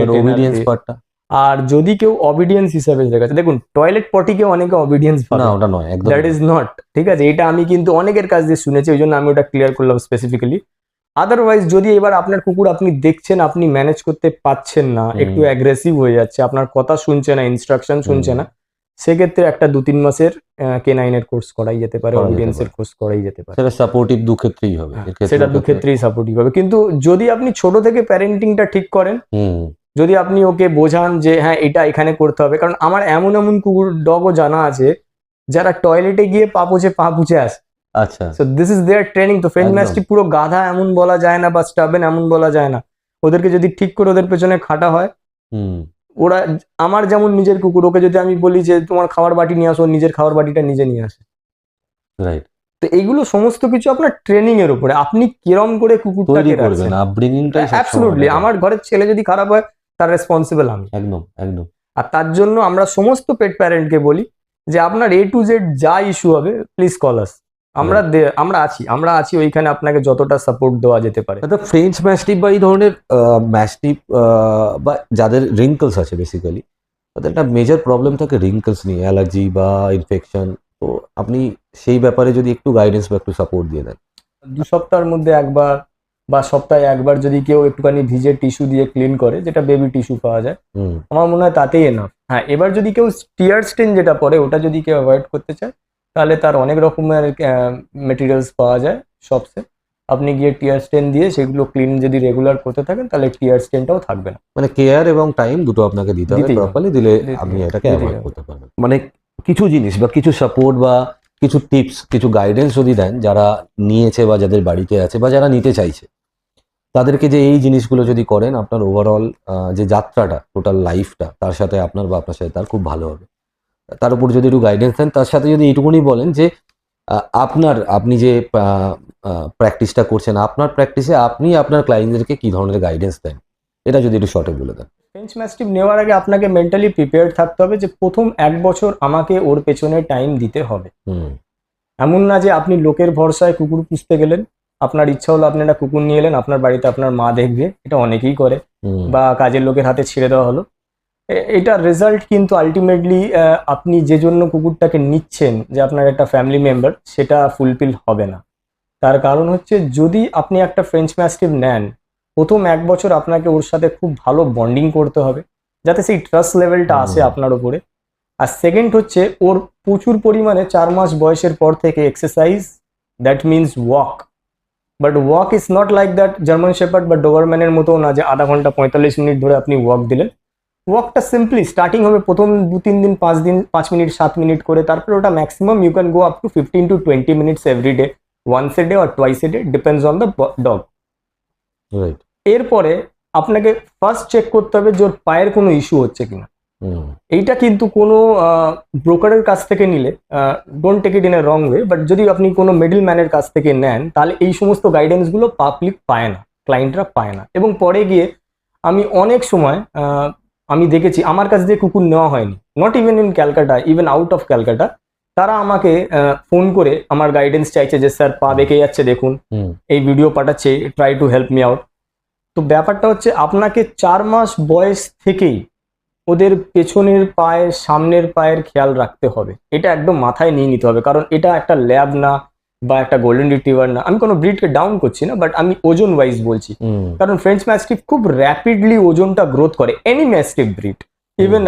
আর যদি কেউ অবিডিয়েন্স হিসাবে দেখাচ্ছে, দেখুন টয়লেট পটিকে অনেকে অবিডিয়েন্স না ভাবে, ওটা নয় একদম দ্যাট ইজ নট, ঠিক আছে, এটা আমি কিন্তু অনেকের কাছ দিয়ে শুনেছি, ওই জন্য আমি ওটা ক্লিয়ার করলাম স্পেসিফিক্যালি। আদারওয়াইজ যদি এবার আপনার কুকুর আপনি দেখছেন আপনি ম্যানেজ করতে পারছেন না, একটু অ্যাগ্রেসিভ হয়ে যাচ্ছে, আপনার কথা শুনছে না, ইনস্ট্রাকশন শুনছে না, সেক্ষেত্রে একটা 2-3 মাসের কেনাইনের কোর্স করাই যেতে পারে, করা যেতে অবিডিয়েন্সের পারে। কোর্স করাই যেতে পারে। সেটা সাপোর্টিভ দু ক্ষেত্রেই হবে, হ্যাঁ, এক্ষেত্রেও সেটা ক্ষেত্রে- দুক্ষেত্রেই সাপোর্টিভ হবে, কিন্তু যদি আপনি ছোট থেকে প্যারেন্টিংটা ঠিক করেন, হুম যদি আপনি ওকে বোঝান যে হ্যাঁ এটা এখানে করতে হবে, কারণ আমার এমন এমন কুকুর ডগও জানা আছে যারা টয়লেটে গিয়ে পা পুছে আসে। আচ্ছা so this is their training. তো ফ্রেঞ্চ একদম। ম্যাস্টিফ পুরো গাধা এমন বলা যায় না, বা স্টাবেন এমন বলা যায় না, ওদেরকে যদি ঠিক করে ওদের পেছনে খাটা হয়, হুম ওরা, আমার যেমন নিজের কুকুর, ওকে যদি আমি বলি যে তোমার খাবার বাটি নিয়ে আসো, ওর নিজের খাবার বাটিটা নিজে নিয়ে আসে। রাইট, তো এইগুলো সমস্ত কিছু আপনার ট্রেনিং এর উপরে, আপনি কিরম করে তৈরি কুকুরটাকে করবেন, রাখছেন। আপব্রিঙ্গিংটাই অ্যাবসলুটলি, আমার ঘরের ছেলে যদি খারাপ হয় তার রেসপন্সিবল আমি। একদম একদম। আর তার জন্য আমরা সমস্ত পেট প্যারেন্টকে বলি যে আপনার A to Z যা ইস্যু হবে প্লিজ কল আস, আমরা আছি ওইখানে, আপনাকে যতটা সাপোর্ট দেওয়া যেতে পারে। ফ্রেঞ্চ ম্যাস্টিফ বা এই ধরনের ম্যাস্টিফ বা যাদের রিঙ্কলস আছে বেসিক্যালি, তাদের একটা মেজর প্রবলেম থাকে রিঙ্কলস নিয়ে, অ্যালার্জি বা ইনফেকশন। তো আপনি সেই ব্যাপারে যদি একটু গাইডেন্স বা একটু সাপোর্ট দিয়ে দেন। 2 সপ্তাহের মধ্যে একবার বা সপ্তাহে একবার যদি কেউ একটুখানি ভিজে টিস্যু দিয়ে ক্লিন করে, যেটা বেবি টিস্যু পাওয়া যায়, হুম আমার মনে হয় তাতেই এনাফ। হ্যাঁ, এবার যদি কেউ টিয়ার স্টেন যেটা পরে, ওটা যদি কেউ অ্যাভয়েড করতে চায়, তাহলে তার অনেক রকমের মেটেরিয়ালস পাওয়া যায় শপসে, আপনি গিয়ে টিয়ার স্টেন দিয়ে সেগুলো ক্লিন যদি রেগুলার করতে থাকেন, তাহলে টিয়ার স্টেনটাও থাকবে না। মানে কেয়ার এবং টাইম দুটো আপনাকে দিতে হবে দিতেই হবে। প্রপারলি, দিলে দিতেই আপনি হবে, এটাকে দিতেই অ্যাভয়েড হবে। করতে পারবেন। মানে কিছু জিনিস বা কিছু সাপোর্ট বা কিছু টিপস, কিছু গাইডেন্স যদি দেন যারা নিয়েছে বা যাদের বাড়িতে আছে বা যারা নিতে চাইছে, তাদেরকে যে এই জিনিসগুলো যদি করেন, আপনার ওভারঅল যে যাত্রাটা, টোটাল লাইফটা তার সাথে আপনার বা আপনার সাথে তার খুব ভালো হবে। তার উপর যদি একটু গাইডেন্স দেন, তার সাথে যদি এইটুকুনি বলেন যে আপনি যে প্র্যাকটিসটা করছেন, আপনার প্র্যাকটিসে আপনি আপনার ক্লায়েন্টদেরকে কি ধরনের গাইডেন্স দেন, এটা যদি একটু শর্টে বলে দেন। ফ্রেঞ্চ ম্যাস্টিফ নেওয়ার আগে আপনাকে মেন্টালি প্রিপেয়ার্ড থাকতে হবে যে প্রথম 1 বছর আমাকে ওর পেছনে টাইম দিতে হবে। হুম এমন না যে আপনি লোকের ভরসায় কুকুর পুষতে গেলেন, আপনার ইচ্ছা হলো আপনি একটা কুকুর নিয়ে এলেন, আপনার বাড়িতে আপনার মা দেখবে, এটা অনেকেই করে, হুম বা কাজের লোকের হাতে ছেড়ে দেওয়া হলো। এটার রেজাল্ট কিন্তু আলটিমেটলি আপনি যে জন্য কুকুরটাকে নিচ্ছেন, যে আপনার একটা ফ্যামিলি মেম্বার, সেটা ফুলফিল হবে না। তার কারণ হচ্ছে, যদি আপনি একটা ফ্রেঞ্চ ম্যাস্টিফ নেন, প্রথম 1 বছর আপনাকে ওর সাথে খুব ভালো বন্ডিং করতে হবে, যাতে সেই ট্রাস্ট লেভেলটা আসে আপনার ওপরে। আর সেকেন্ড হচ্ছে, ওর প্রচুর পরিমাণে 4 মাস বয়সের পর থেকে exercise, that means walk. But walk is not like that German shepherd বা ডোবারম্যানের মতো না, যে আধা ঘন্টা 45 মিনিট ধরে আপনি ওয়াক দিলেন। ওয়াকটা সিম্পলি স্টার্টিং হবে প্রথম 2-3 দিন, 5 দিন 5 মিনিট 7 মিনিট করে, তারপরে ওটা maximum you can go up to 15 to 20 minutes every day, once a day or twice a day, depends on the dog. Right. এরপরে আপনাকে ফার্স্ট চেক করতে হবে যে ওর পায়ের কোনো ইস্যু হচ্ছে কিনা। হুম এইটা কিন্তু কোনো ব্রোকারের কাছ থেকে নিলে, don't take it in a wrong way, but যদি আপনি কোনো মিডল ম্যানের কাছ থেকে নেন, তাহলে এই সমস্ত গাইডেন্সগুলো পাবলিক পায় না, ক্লায়েন্টরা পায় না। এবং পরে গিয়ে আমি অনেক সময় আমি দেখেছি আমার কাছ দিয়ে কুকুর নেওয়া হয়নি, not even in Calcutta, even out of Calcutta, তারা আমাকে ফোন করে আমার গাইডেন্স চাইছে যে স্যার পা বেঁকে যাচ্ছে দেখুন, হুম এই ভিডিও পাঠাচ্ছে, try to help me out. তো ব্যাপারটা হচ্ছে, আপনাকে 4 মাস বয়স থেকেই ওদের পেছনের পায়ের, সামনের পায়ের খেয়াল রাখতে হবে। এটা একদম মাথায় নিয়ে নিতে হবে, কারণ এটা একটা ল্যাব না বা একটা গোল্ডেন রিট্রিভার না। আমি কোনো ব্রিডকে ডাউন করছি না, বাট আমি ওজন ওয়াইজ বলছি। হুম কারণ ফ্রেঞ্চ ম্যাস্টিফ খুব র্যাপিডলি ওজনটা গ্রোথ করে, এনি ম্যাস্টিফ ব্রিড, ইভেন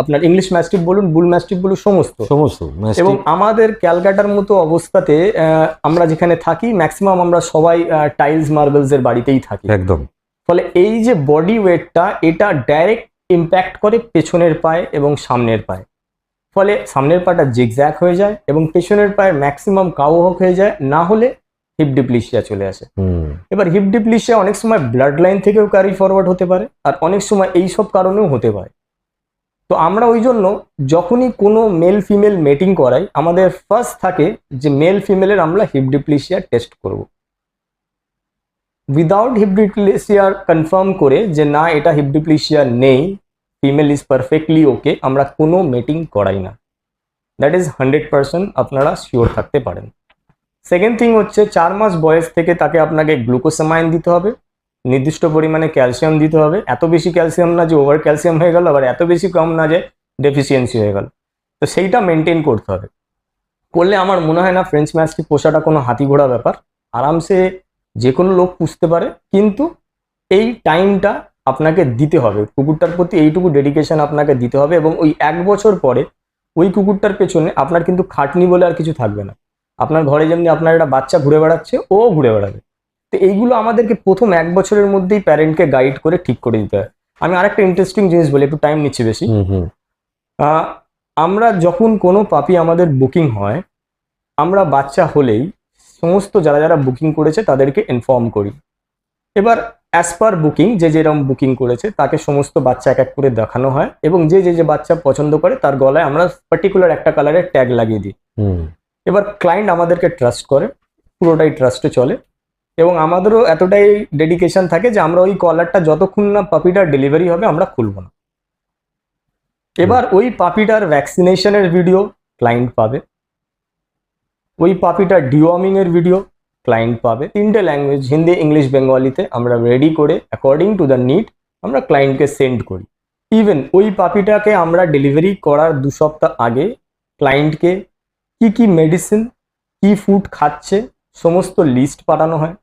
আপনার ইংলিশ ম্যাস্টিফ বলুন, বুল ম্যাস্টিফ বলুন, সমস্ত। সমস্ত এবং mastiff- আমাদের ক্যালকাটার মতো অবস্থাতে আমরা যেখানে থাকি, ম্যাক্সিমাম আমরা সবাই টাইলস মার্বেলস এর বাড়িতেই থাকি। একদম। ফলে এই যে বডি ওয়েটটা, এটা ডাইরেক্ট ইম্প্যাক্ট করে পেছনের পায়ে এবং সামনের পায়ে। ফলে সামনের পাটা জিগজ্যাগ হয়ে যায় এবং পেছনের পায়ের ম্যাক্সিমাম কাউহক হয়ে যায়, না হলে হিপ ডিপ্লিশিয়া চলে আসে। হুম এবার হিপ ডিপ্লিশিয়া অনেক সময় ব্লাড লাইন থেকেও ক্যারি ফরওয়ার্ড হতে পারে, আর অনেক সময় এই সব কারণেও হতে পারে। তো আমরা ওই জন্য যখনই কোনো মেল ফিমেল মেটিং করাই, আমাদের ফার্স্ট থাকে যে মেল ফিমেলের আমরা হিপ ডিপ্লিশিয়া টেস্ট করব। উইদাউট হিপ ডিপ্লিশিয়া কনফার্ম করে যে না এটা হিপ ডিপ্লিশিয়া নেই, ফিমেল ইজ পারফেক্টলি ওকে, আমরা কোনো মেটিং করাই না। দ্যাট ইজ 100% আপনারা শিওর থাকতে পারেন। সেকেন্ড থিং হচ্ছে, 4 মাস বয়স থেকে তাকে আপনাকে গ্লুকোসামাইন দিতে হবে, নির্দিষ্ট পরিমাণে ক্যালসিয়াম দিতে হবে, এত বেশি ক্যালসিয়াম না যে ওভার ক্যালসিয়াম হয়ে গেল, আবার এত বেশি কম না যে ডেফিসিয়েন্সি হয়ে গেল। তো সেইটা মেনটেন করতে হবে। করলে আমার মনে হয় না ফ্রেঞ্চ ম্যাস্টিফ পোষাটা কোনো হাতি ঘোড়া ব্যাপার, আরামসে যে কোনো লোক পুষতে পারে। কিন্তু এই টাইমটা আপনাকে দিতে হবে, কুকুরটার প্রতি এইটুকু ডেডিকেশন আপনাকে দিতে হবে, এবং ওই 1 বছর পরে ওই কুকুরটার পেছনে আপনার কিন্তু খাটনি বলে আর কিছু থাকবে না। আপনার ঘরে যেমনি আপনার একটা বাচ্চা ঘুরে বেড়াচ্ছে, ও ঘুরে বেড়াবে। তো এইগুলো আমাদেরকে প্রথম 1 বছরের মধ্যেই প্যারেন্টকে গাইড করে ঠিক করে দিতে হয়। আমি আরেকটা ইন্টারেস্টিং জিনিস বলি, একটু টাইম নিচ্ছি বেশি। আমরা যখন কোনো পাপি আমাদের বুকিং হয়, আমরা বাচ্চা হলেই সমস্ত যারা যারা বুকিং করেছে তাদেরকে ইনফর্ম করি। এবার অ্যাজ পার বুকিং, যে যেরকম বুকিং করেছে তাকে সমস্ত বাচ্চা এক এক করে দেখানো হয়, এবং যে যে বাচ্চা পছন্দ করে তার গলায় আমরা পার্টিকুলার একটা কালারের ট্যাগ লাগিয়ে দিই। এবার ক্লায়েন্ট আমাদেরকে ট্রাস্ট করে, পুরোটাই ট্রাস্টে চলে, এবং আমাদেরও এতটাই ডেডিকেশন থাকে যে আমরা ওই কলারটা যতক্ষণ না পাপিটার ডেলিভারি হবে আমরা খুলবো না। এবার ওই পাপিটার ভ্যাকসিনেশনের ভিডিও ক্লায়েন্ট পাবে, ওই পাপিটার ডিওয়ার্মিং এর ভিডিও ক্লায়েন্ট পাবে। 3টে ল্যাঙ্গুয়েজ, হিন্দি, ইংলিশ, বেঙ্গলিতে আমরা রেডি করে অ্যাকর্ডিং টু দ্য নিড আমরা ক্লায়েন্টকে সেন্ড করি। ইভেন ওই পাপিটাকে আমরা ডেলিভারি করার 2 সপ্তাহ আগে ক্লায়েন্টকে কি কি মেডিসিন, কি ফুড খাচ্ছে সমস্ত লিস্ট পাঠানো হয়।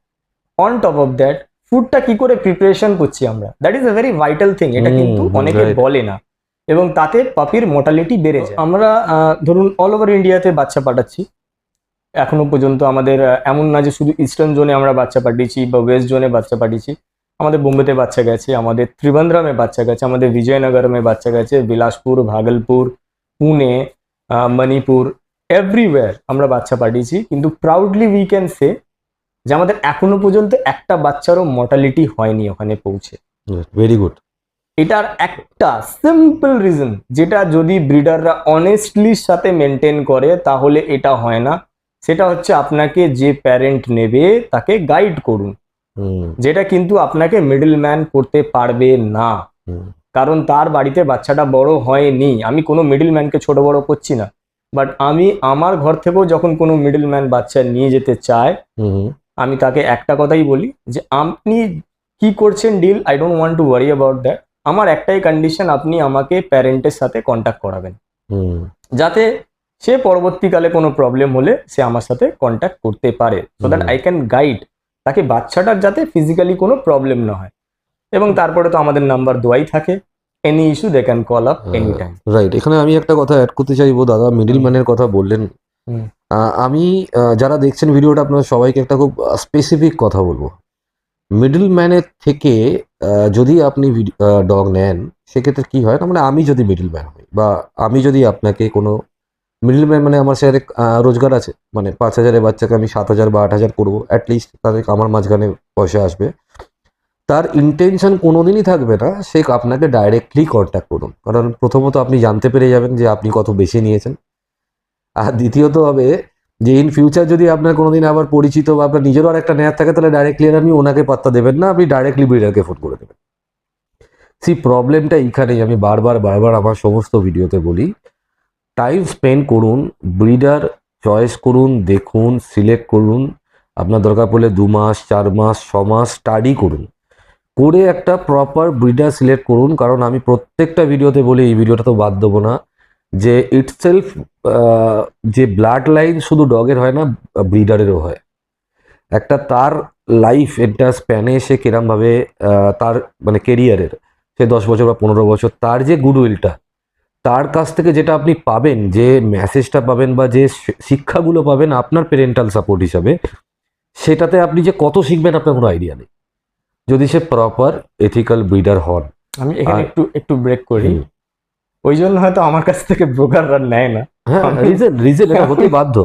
অন টপ অফ দ্যাট, ফুডটা কি করে প্রিপারেশন করছি আমরা, that is a very vital thing. এটা কিন্তু অনেকে বলে না, এবং তাতে পাপির মর্টালিটি বেড়ে যায়। আমরা ধরুন অল ওভার ইন্ডিয়াতে বাচ্চা পাঠাচ্ছি এখনো পর্যন্ত। আমাদের এমন না যে শুধু ইস্টার্ন জোনে আমরা বাচ্চা পাঠিয়েছি বা ওয়েস্ট জোনে বাচ্চা পাঠিয়েছি। আমাদের বোম্বেতে বাচ্চা গেছে, আমাদের ত্রিবান্দ্রামে বাচ্চা গেছে, আমাদের বিজয়নগরমে বাচ্চা গেছে, বিলাসপুর, ভাগলপুর, পুনে, মণিপুর, এভরিওয়্যার আমরা বাচ্চা পাঠিয়েছি। কিন্তু প্রাউডলি উই ক্যান সে যে আমাদের এখনো পর্যন্ত একটা বাচ্চারও মর্টালিটি হয়নি ওখানে পৌঁছে। Very good. এটার একটা সিম্পল রিজন, যেটা যদি ব্রিডাররা অনেস্টলির সাথে মেনটেন করে তাহলে এটা হয় না, সেটা হচ্ছে আপনাকে যে প্যারেন্ট নেবে তাকে গাইড করুন, যেটা কিন্তু আপনাকে মিডল ম্যান করতে পারবে না। কারণ তার বাড়িতে বাচ্চাটা বড় হয়নি। আমি কোনো মিডল ম্যানকে ছোট বড় করছি না, বাট আমি আমার ঘর থেকেও যখন কোনো মিডল ম্যান বাচ্চা নিয়ে যেতে চায়, আমি তাকে একটা কথাই বলি যে আপনি কি করছেন deal, I don't want to worry about that. আমার একটাই কন্ডিশন, আপনি আমাকে প্যারেন্টের সাথে কন্ট্যাক্ট করাবেন, যাতে সে পরবর্তীকালে কোনো প্রবলেম হলে সে আমার সাথে কন্ট্যাক্ট করতে পারে, so that I can guide তাকে, বাচ্চাটার যাতে ফিজিক্যালি কোনো প্রবলেম না হয়। এবং তারপরে তো আমাদের নাম্বার দেওয়াই থাকে, any issue they can call up any time. Right, এখানে আমি একটা কথা অ্যাড করতে চাইবো দাদা, মিডল ম্যানের কথা বললেন। আমি যারা দেখছেন ভিডিওটা আপনারা সবাইকে একটা খুব স্পেসিফিক কথা বলবো। মিডল ম্যানের থেকে যদি আপনি ডগ নেন, সেক্ষেত্রে কি হয় না, মানে আমি যদি মিডল ম্যান হই বা আমি যদি আপনাকে কোনো মিডল ম্যান, মানে আমার সাথে রোজগার আছে, মানে 5,000-এর বাচ্চাকে আমি 7,000 বা 8,000 করবো, অ্যাটলিস্ট তাদের আমার মাঝখানে পয়সা আসবে, তার ইন্টেনশন কোনোদিনই থাকবে না সে আপনাকে ডাইরেক্টলি কন্ট্যাক্ট করুন। কারণ প্রথমত আপনি জানতে পেরে যাবেন যে আপনি কত বেশি নিয়েছেন, আর দ্বিতীয়ত হবে যে ইন ফিউচার যদি আপনার কোনোদিন আবার পরিচিত বা আপনার নিজেরও আর একটা নেয়ার থাকে, তাহলে ডাইরেক্টলি আপনি ওনাকে পাত্তা দেবেন না, আপনি ডাইরেক্টলি ব্রিডারকে ফোন করে দেবেন। সেই প্রবলেমটা এইখানেই আমি বারবার আমার সমস্ত ভিডিওতে বলি, টাইম স্পেন্ড করুন, ব্রিডার চয়েস করুন, দেখুন, সিলেক্ট করুন, আপনার দরকার পড়লে 2 মাস, 4 মাস, 6 মাস স্টাডি করুন, করে একটা প্রপার ব্রিডার সিলেক্ট করুন। কারণ আমি প্রত্যেকটা ভিডিওতে বলি, এই ভিডিওটা তো বাদ দেবো না, যে ইটসেলফ যে ব্লাড লাইন শুধু ডগের হয় না, ব্রিডারেরও হয়। একটা তার লাইফ এটা স্প্যানে সে কিরমভাবে তার মানে কেরিয়ারের, সে 10 বছর বা 15 বছর, তার যে গুডউইলটা, তার কাছ থেকে যেটা আপনি পাবেন, যে মেসেজটা পাবেন বা যে শিক্ষাগুলো পাবেন আপনার প্যারেন্টাল সাপোর্ট হিসাবে, সেটাতে আপনি যে কত শিখবেন আপনার কোনো আইডিয়া নেই, যদি সে প্রপার এথিক্যাল ব্রিডার হন। আমি এখানে একটু ব্রেক করি, ওই জন্য হয়তো আমার কাছ থেকে ব্রোকাররা নেয় না। হ্যাঁ, রিজন এটা হতেই বাধ্য।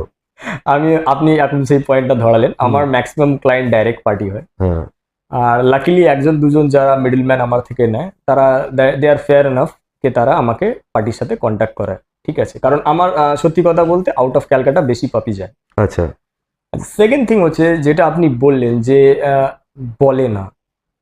আপনি এখন সেই পয়েন্টটা ধরালেন, আমার ম্যাক্সিমাম ক্লায়েন্ট ডাইরেক্ট পার্টি হয়। হ্যাঁ, আর লাকিলি 1-2 যারা মিডল ম্যান আমার থেকে নেয়, তারা দে আর ফেয়ার এনাফ কে তারা আমাকে পার্টির সাথে কন্ট্যাক্ট করে, ঠিক আছে। কারণ আমার সত্যি কথা বলতে আউট অফ ক্যালকাটা বেশি পাপি যায়। আচ্ছা, সেকেন্ড থিং হচ্ছে যেটা আপনি বললেন যে বলে না,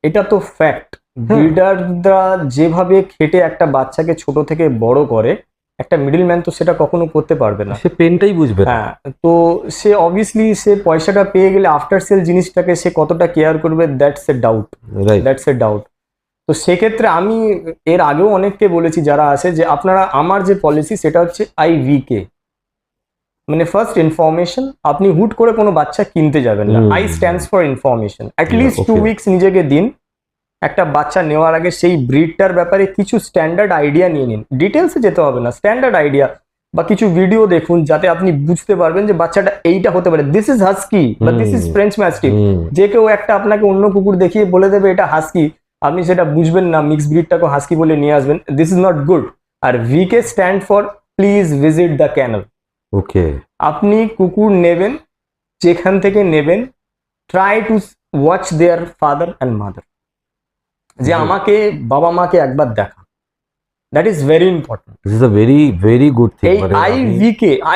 এটা তো ফ্যাক্ট। ব্রিডাররা যেভাবে খেটে একটা বাচ্চাকে ছোট থেকে বড় করে, একটা মিডল ম্যান তো সেটা কখনো করতে পারবে না। সে পেনটাই বুঝবে না। হ্যাঁ, তো সে অবভিয়াসলি সে পয়সাটা পেয়ে গেলে আফটার সেল জিনিসটাকে সে কতটা কেয়ার করবে, দ্যাটস এ ডাউট। রাইট। তো সেক্ষেত্রে আমি এর আগেও অনেককে বলেছি যারা আছে যে আপনারা, আমার যে পলিসি সেটা হচ্ছে IVK, মানে ফার্স্ট ইনফরমেশন। আপনি হুট করে কোনো বাচ্চা কিনতে যাবেন না। I stands for information. At least 2 weeks নিজেকে দিন একটা বাচ্চা নেওয়ার আগে, সেই ব্রিডটার ব্যাপারে কিছু স্ট্যান্ডার্ড আইডিয়া নিয়ে নিন। ডিটেলসে যেতে হবে না, স্ট্যান্ডার্ড আইডিয়া বা কিছু ভিডিও দেখুন যাতে আপনি বুঝতে পারবেন যে বাচ্চাটা এইটা হতে পারে, দিস ইজ হাস্কি বা দিস ইজ ফ্রেঞ্চ ম্যাস্টিফ। যে কেউ একটা আপনাকে অন্য কুকুর দেখিয়ে বলে দেবে এটা হাস্কি, আপনি সেটা বুঝবেন না, মিক্স ব্রিডটাকে হাস্কি বলে নিয়ে আসবেন, দিস ইজ নট গুড। আর VK stand for please visit the kennel. Okay. আপনি কুকুর নেবেন, যেখান থেকে নেবেন, try to watch their father and mother, যে আমাকে বাবা মাকে একবার দেখা। That is very important. This is a very very good thing. এই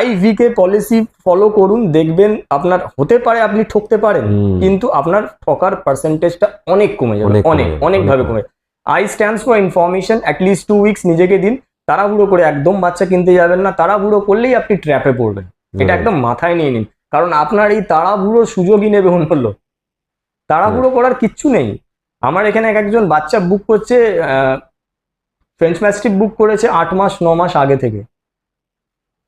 IVK পলিসি ফলো করুন, দেখবেন আপনার হতে পারে আপনি ঠকতে পারেন, কিন্তু আপনার ঠকার পার্সেন্টেজটা অনেক কমে যাবে, অনেক ভাবে কমে। I stands for information. At least 2 weeks নিজেকে দিন। তাড়াহুড়ো করে একদম বাচ্চা কিনতে যাবেন না, তাড়াহুড়ো করলেই আপনি ট্র্যাপে পড়বেন, এটা একদম মাথায় নিয়ে নিন। কারণ আপনার এই তাড়াহুড়োর সুযোগই নেবে অন্য লোক। তাড়াহুড়ো করার কিচ্ছু নেই। আমার এখানে একজন বাচ্চা বুক করছে, ফ্রেঞ্চ ম্যাস্টিফ বুক করেছে 8 মাস 9 মাস আগে থেকে।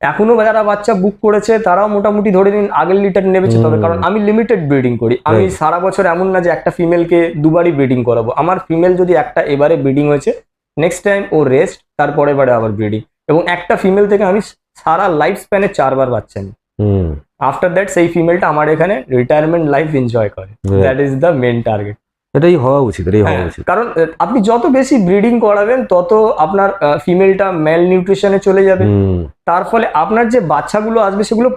এখনো যারা বাচ্চা বুক করেছে তারাও মোটামুটি ধরে নিন আগের লিটার নেবেছে। তবে কারণ আমি লিমিটেড ব্রিডিং করি, আমি সারা বছর এমন না যে একটা ফিমেলকে দুবারই ব্রিডিং করাবো। আমার ফিমেল যদি একটা এবারে ব্রিডিং হয়েছে, নেক্সট টাইম ও রেস্ট, তারপরে বারে আবার ব্রিডিং। এবং একটা ফিমেল থেকে আমি সারা লাইফ স্প্যানে 4 বার বাচ্চা নিই। আফটার দ্যাট সেই ফিমেলটা আমার এখানে রিটায়ারমেন্ট লাইফ এনজয় করে। That is the main target. এটাই হওয়া উচিত, কারণ আপনি যত বেশি ব্রিডিং করাবেন তত আপনার ফিমেলটা ম্যাল নিউট্রিশনে চলে যাবে। তার ফলে আপনার যে বাচ্চাগুলো আসবে সেগুলো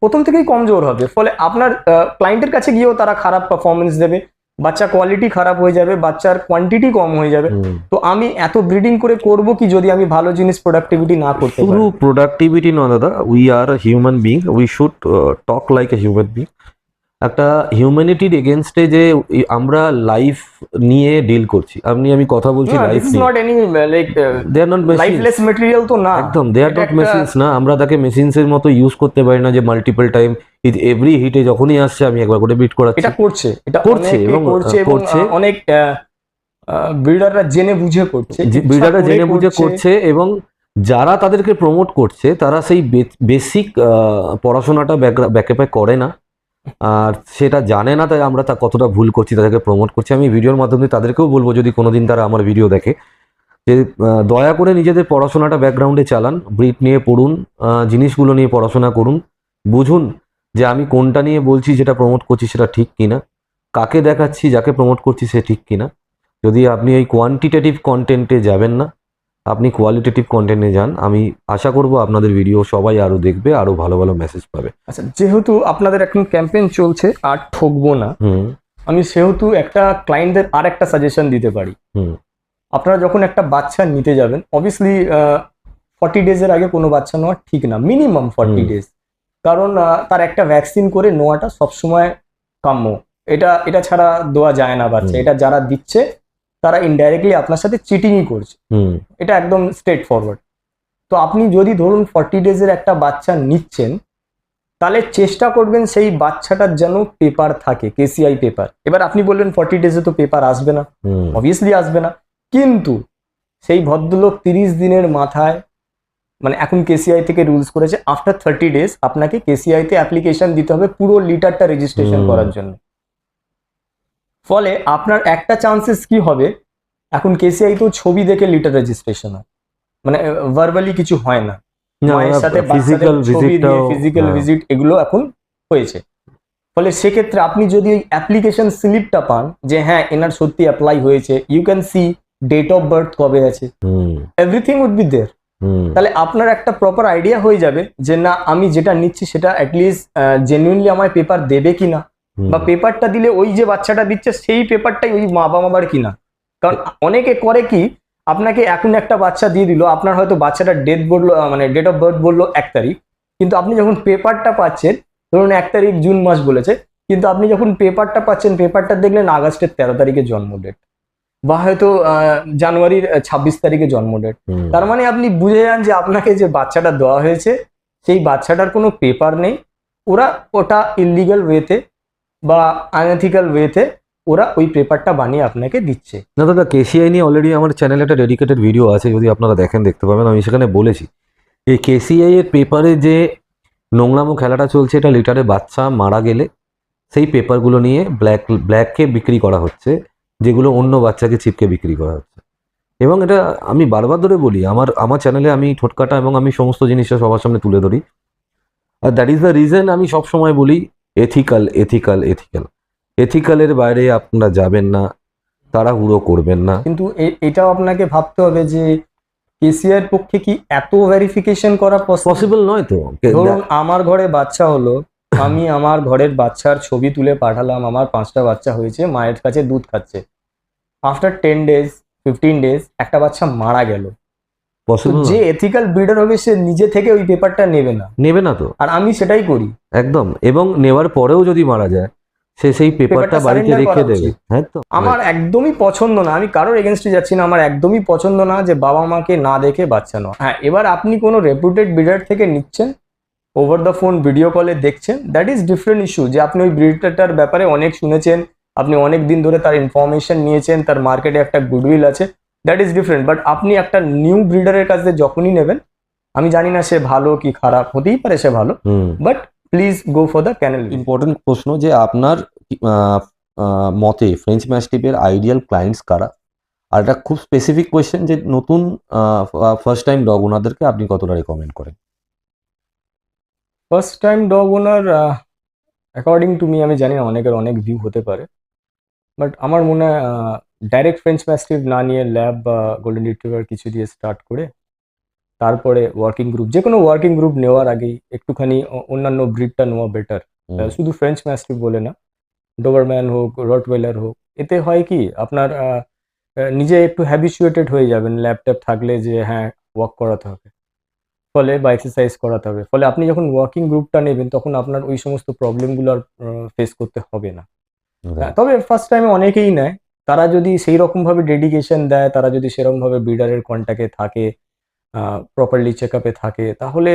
প্রথম থেকেই কমজোর হবে। ফলে আপনার ক্লায়েন্টের কাছে গিয়েও তারা খারাপ পারফরমেন্স দেবে, বাচ্চা কোয়ালিটি খারাপ হয়ে যাবে, বাচ্চার কোয়ান্টিটি কম হয়ে যাবে। তো আমি এত ব্রিডিং করে করব কি যদি আমি ভালো জিনিস প্রোডাক্টিভিটি না করতে পারি? শুধু প্রোডাক্টিভিটি নয় দাদা, we are human being, we should talk like a human being. একটা হিউম্যানিটির এগেনস্টে যে আমরা লাইফ নিয়ে ডিল করছি, আমি কথা বলছি লাইফ নিয়ে। Not any like they are not lifeless material তো না, একদম দে আর নট মেশিনস না। আমরা তাকে মেশিনসের মতো ইউজ করতে পারি না যে মাল্টিপল টাইম এভরি হিটে যখনই আসছে আমি একবার করে বিট করাচ্ছি। এটা করছে এবং অনেক ব্রিডাররা জেনে বুঝে করছে। এবং যারা তাদেরকে প্রমোট করছে তারা সেই বেসিক পড়াশোনাটা ব্যাকআপে করে না, আর সেটা জানে না, তাই আমরা কতটা ভুল করছি, তাদেরকে প্রমোট করছি। আমি ভিডিওর মাধ্যমে তাদেরকেও বলবো, যদি কোনোদিন তারা আমার ভিডিও দেখে, যে দয়া করে নিজেদের পড়াশোনাটা ব্যাকগ্রাউন্ডে চালান, ব্রিড নিয়ে পড়ুন, জিনিসগুলো নিয়ে পড়াশোনা করুন, বুঝুন যে আমি কোনটা নিয়ে বলছি, যেটা প্রমোট করছি সেটা ঠিক কিনা, কাকে দেখাচ্ছি, যাকে প্রমোট করছি সে ঠিক কিনা। যদি আপনি এই কোয়ান্টিটেটিভ কন্টেন্টে যাবেন না, আপনি কোয়ালিটেটিভ কন্টেন্টে যান, আমি আশা করব আপনাদের ভিডিও সবাই আরো দেখবে, আরো ভালো ভালো মেসেজ পাবে। আচ্ছা, যেহেতু আপনাদের এখন ক্যাম্পেইন চলছে আর ঠকবো না, আমি সেহেতু একটা ক্লায়েন্টদের আর একটা সাজেশন দিতে পারি। আপনারা যখন একটা বাচ্চা নিতে যাবেন, অবভিয়াসলি 40 ডেজের আগে কোনো বাচ্চা নেওয়া ঠিক না, মিনিমাম 40 ডেজ। কারণ তার একটা ভ্যাকসিন করে নেওয়াটা সবসময় কাম্য। এটা ছাড়া দেওয়া যায় না বাচ্চা। এটা যারা দিচ্ছে তারা ইনডাইরেক্টলি আপনার সাথে চিটিংই করছে, এটা একদম স্ট্রেট ফরওয়ার্ড। তো আপনি যদি ধরুন 40 ডেজের একটা বাচ্চা নিচ্ছেন, তাহলে চেষ্টা করবেন সেই বাচ্চাটার যেন পেপার থাকে, KCI পেপার। এবার আপনি বললেন 40 ডেজে তো পেপার আসবে না, অবভিয়াসলি আসবে না, কিন্তু সেই ভদ্রলোক 30 দিনের মাথায়, মানে এখন KCI থেকে রুলস করেছে আফটার 30 ডেজ আপনাকে KCI তে অ্যাপ্লিকেশন দিতে হবে পুরো লিটারটা রেজিস্ট্রেশন করার জন্য। ফলে আপনার একটা চান্সেস কি হবে, এখন KCI তো ছবি দেখে লিটার রেজিস্ট্রেশন হয়, মানে ভার্বালি কিছু হয় না, মায়ের সাথে ফিজিক্যাল ভিজিট এগুলো এখন হয়েছে। ফলে সেক্ষেত্রে আপনি যদি ওই অ্যাপ্লিকেশন স্লিপটা পান যে হ্যাঁ এনার সত্যি অ্যাপ্লাই হয়েছে, you can see date of birth কবে আছে, এভরিথিং উড বি দেয়ার। তাহলে আপনার একটা প্রপার আইডিয়া হয়ে যাবে যে না, আমি যেটা নিচ্ছি সেটা অ্যাটলিস্ট জেনুইনলি আমায় পেপার দেবে কিনা, বা পেপারটা দিলে ওই যে বাচ্চাটা দিচ্ছে সেই পেপারটাই ওই মা বাবার কিনা। কারণ অনেকে করে কি, আপনাকে এখন একটা বাচ্চা দিয়ে দিল, আপনার হয়তো বাচ্চাটা ডেট বললো, মানে ডেট অফ বার্থ বললো 1 তারিখ, কিন্তু আপনি যখন পেপারটা পাচ্ছেন, ধরুন 1 তারিখ জুন মাস বলেছে, কিন্তু আপনি যখন পেপারটা পাচ্ছেন, পেপারটা দেখলেন আগস্টের 13 তারিখে জন্ম ডেট। বা হয়তো জানুয়ারির 26 তারিখে জন্ম ডেট। হুম। তার মানে আপনি বুঝে যান যে আপনাকে যে বাচ্চাটা দেওয়া হয়েছে সেই বাচ্চাটার কোনো পেপার নেই, ওরা ওটা ইললিগাল ওয়েতে বা আনএথিক্যাল ওয়েতে ওরা ওই পেপারটা বানিয়ে আপনাকে দিচ্ছে। না দাদা, কেসিআই নিয়ে অলরেডি আমার চ্যানেলে একটা ডেডিকেটেড ভিডিও আছে, যদি আপনারা দেখেন দেখতে পাবেন। আমি সেখানে বলেছি এই কেসিআই এর পেপারে যে নোংরামো খেলাটা চলছে, এটা লিটারে বাচ্চা মারা গেলে সেই পেপারগুলো নিয়ে ব্ল্যাককে বিক্রি করা হচ্ছে, যেগুলো অন্য বাচ্চাকে চিপকে বিক্রি করা হচ্ছে। এবং এটা আমি বারবার ধরে বলি, আমার চ্যানেলে আমি ঠোটকাটা এবং আমি সমস্ত জিনিসটা সবার সামনে তুলে ধরি। আর দ্যাট ইজ দ্য রিজন আমি সব সময় বলি এথিক্যাল এথিক্যাল এথিক্যাল। এথিক্যালের বাইরে আপনারা যাবেন না, তাড়াহুড়ো করবেন না। কিন্তু এটাও আপনাকে ভাবতে হবে যে কেসিআর পক্ষে কি এত ভেরিফিকেশন করা পসিবল? পসিবল নয় তো। ধরুন আমার ঘরে বাচ্চা হলো, আমি আমার ঘরের বাচ্চার ছবি তুলে পাঠালাম, আমার 5টা বাচ্চা হয়েছে, মায়ের কাছে দুধ খাচ্ছে। আফটার 10 ডেজ 15 ডেজ একটা বাচ্চা মারা গেল, তো পসিবল যে এথিক্যাল ব্রিডার হবে সে নিজে থেকে ওই পেপারটা নেবে না, নেবে না তো, আর আমি সেটাই করি। একদম। এবং নেওয়ার পরেও যদি মারা যায়, সে সেই পেপারটা পেপারটা বাড়িতে surrender রেখে করা দেবে। উচিত। হ্যাঁ তো। আমার একদমই পছন্দ না, আমি কারোর এগেনস্টে যাচ্ছি না, আমার একদমই পছন্দ না যে বাবা মাকে না দেখে বাচ্চা নেওয়া। হ্যাঁ, এবার আপনি কোনো রেপুটেড ব্রিডার থেকে নিচ্ছেন, ওভার দ্য ফোন ভিডিও কলে দেখছেন, দ্যাট ইজ ডিফারেন্ট ইস্যু। যে আপনি ওই ব্রিডটার ব্যাপারে অনেক শুনেছেন, আপনি অনেক দিন ধরে তার ইনফরমেশন নিয়েছেন, তার মার্কেটে একটা গুডউইল আছে, দ্যাট ইজ ডিফারেন্ট। বাট আপনি একটা নিউ ব্রিডারের কাছে যখনই নেবেন, আমি জানি না সে ভালো কি খারাপ, হতেই পারে সে ভালো, but please go for the canal. Important প্রশ্ন যে আপনার মতে ফ্রেঞ্চ ম্যাস্টিফের আইডিয়াল ক্লায়েন্টস কারা? আর এটা খুব স্পেসিফিক কোয়েশ্চেন যে নতুন ফার্স্ট টাইম ডগ ওনাদেরকে আপনি কতটা রেকমেন্ড করেন? First time dog owner according to me, আমি জানি না অনেকের অনেক ভিউ হতে পারে, বাট আমার মনে হয় ডাইরেক্ট ফ্রেঞ্চ ম্যাস্টিফ না নিয়ে ল্যাব বা গোল্ডেন রিট্রিভার কিছু দিয়ে স্টার্ট করে তারপরে ওয়ার্কিং গ্রুপ, যে কোনো ওয়ার্কিং গ্রুপ নেওয়ার আগেই একটুখানি অন্যান্য ব্রিডটা নেওয়া বেটার। শুধু ফ্রেঞ্চ ম্যাস্টিফ বলে না, ডোবারম্যান হোক, রটওয়েলার হোক, এতে হয় কি আপনার নিজে একটু হ্যাবিচুয়েটেড হয়ে যাবেন ল্যাপটপ থাকলে, যে হ্যাঁ ওয়াক করাতে হবে, ফলে বা এক্সারসাইজ করাতে হবে, ফলে আপনি যখন ওয়ার্কিং গ্রুপটা নেবেন তখন আপনার ওই সমস্ত প্রবলেমগুলো আর ফেস করতে হবে না। তবে ফার্স্ট টাইমে অনেকেই নেয়, তারা যদি সেই রকমভাবে ডেডিকেশন দেয়, তারা যদি সেরকমভাবে ব্রিডারের কন্ট্যাক্টে থাকে, প্রপারলি চেক আপে থাকে, তাহলে